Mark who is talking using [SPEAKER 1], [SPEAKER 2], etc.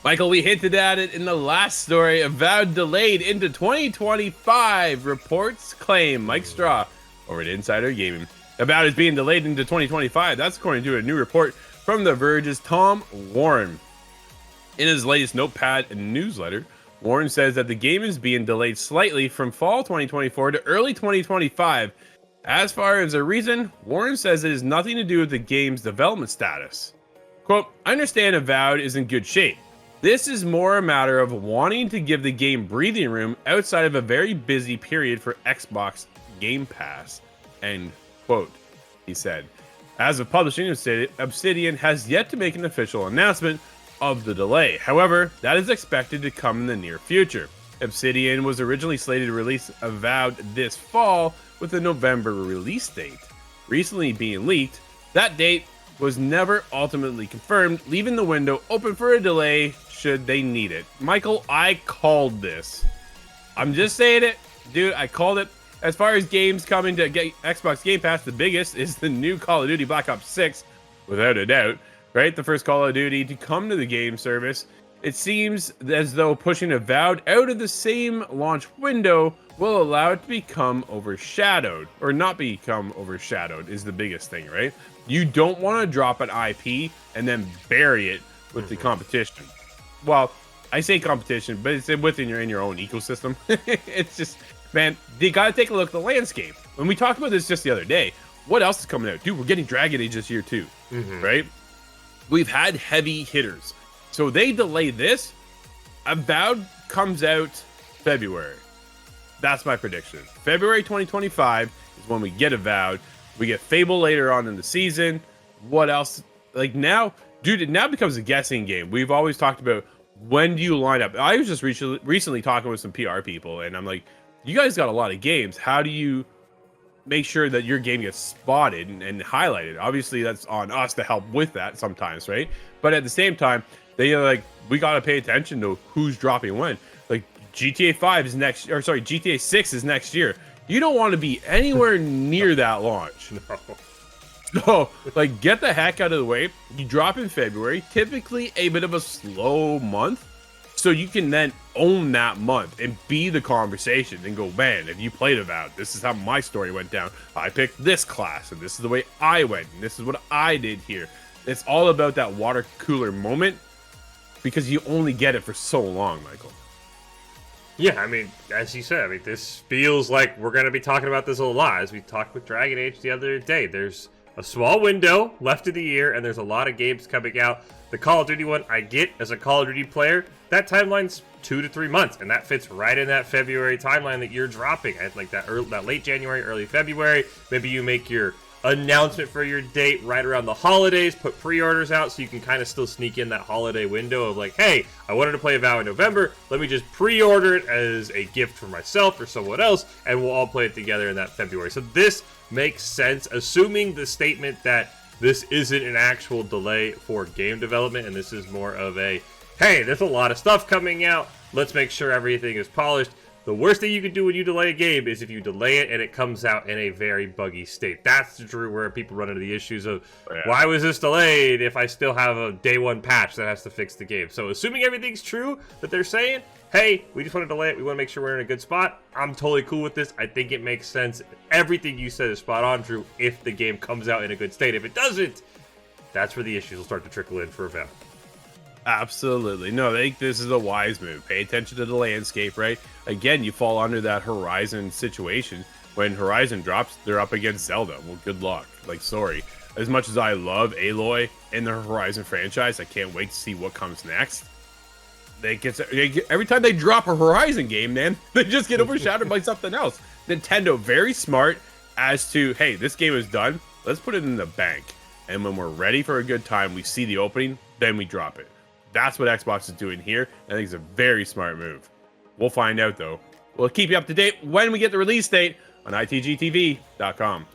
[SPEAKER 1] Michael, we hinted at it in the last story. Avowed delayed into 2025. Reports claim Mike Straw over at Insider Gaming. Avowed is being delayed into 2025. That's according to a new report from The Verge's Tom Warren. In his latest Notepad newsletter, Warren says that the game is being delayed slightly from fall 2024 to early 2025. As far as the reason, Warren says it has nothing to do with the game's development status. Quote, I understand Avowed is in good shape. This is more a matter of wanting to give the game breathing room outside of a very busy period for Xbox Game Pass. End quote, he said. As of publishing, Obsidian has yet to make an official announcement of the delay. However, that is expected to come in the near future. Obsidian was originally slated to release Avowed this fall with a November release date. Recently being leaked, that date was never ultimately confirmed, leaving the window open for a delay should they need it. Michael, I called this. I'm just saying it. Dude, I called it. As far as games coming to Xbox Game Pass, the biggest is the new Call of Duty Black Ops 6, without a doubt, right? The first Call of Duty to come to the game service. It seems as though pushing Avowed out of the same launch window will allow it to become overshadowed, or not become overshadowed is the biggest thing, right? You don't want to drop an IP and then bury it with the competition. Well, I say competition, but it's within in your own ecosystem. It's just, man, you got to take a look at the landscape. When we talked about this just the other day, what else is coming out? Dude, we're getting Dragon Age this year too, right? We've had heavy hitters. So they delay this. Avowed comes out February. That's my prediction. February 2025 is when we get Avowed. We get Fable later on in the season. What else? Like now, dude, it now becomes a guessing game. We've always talked about when do you line up. I was just recently talking with some PR people, and I'm like, you guys got a lot of games. How do you make sure that your game gets spotted and highlighted? Obviously, that's on us to help with that sometimes, right? But at the same time, they are like, we got to pay attention to who's dropping when. Like GTA 5 is next, or sorry, GTA 6 is next year. You don't want to be anywhere near that launch.
[SPEAKER 2] No.
[SPEAKER 1] So, like, get the heck out of the way. You drop in February, typically a bit of a slow month. So you can then own that month and be the conversation and go, man, if you played Avowed, this is how my story went down. I picked this class and this is the way I went. And this is what I did here. It's all about that water cooler moment because you only get it for so long, Michael.
[SPEAKER 2] Yeah, I mean, as you said, I mean, this feels like we're going to be talking about this a lot. As we talked with Dragon Age the other day, there's a small window left of the year, and there's a lot of games coming out. The Call of Duty one, I get as a Call of Duty player, that timeline's 2 to 3 months, and that fits right in that February timeline that you're dropping. At like that late January, early February. Maybe you make your announcement for your date right around the holidays, put pre-orders out so you can kind of still sneak in that holiday window of like, hey, I wanted to play Avowed in November, let me just pre-order it as a gift for myself or someone else, and we'll all play it together in that February. So this makes sense, assuming the statement that this isn't an actual delay for game development, and this is more of a, hey, there's a lot of stuff coming out, let's make sure everything is polished. The worst thing you can do when you delay a game is if you delay it and it comes out in a very buggy state. That's true where people run into the issues of, why was this delayed if I still have a day one patch that has to fix the game? So assuming everything's true that they're saying, hey, we just want to delay it, we want to make sure we're in a good spot, I'm totally cool with this. I think it makes sense. Everything you said is spot on, Drew, if the game comes out in a good state. If it doesn't, that's where the issues will start to trickle in for Avowed.
[SPEAKER 1] Absolutely. No, I think this is a wise move. Pay attention to the landscape, right? Again, you fall under that Horizon situation. When Horizon drops, they're up against Zelda. Well, good luck. Like, sorry. As much as I love Aloy in the Horizon franchise, I can't wait to see what comes next. Every time they drop a Horizon game, man, they just get overshadowed by something else. Nintendo, very smart as to, hey, this game is done. Let's put it in the bank. And when we're ready for a good time, we see the opening, then we drop it. That's what Xbox is doing here. I think it's a very smart move. We'll find out, though. We'll keep you up to date when we get the release date on ITGTV.com.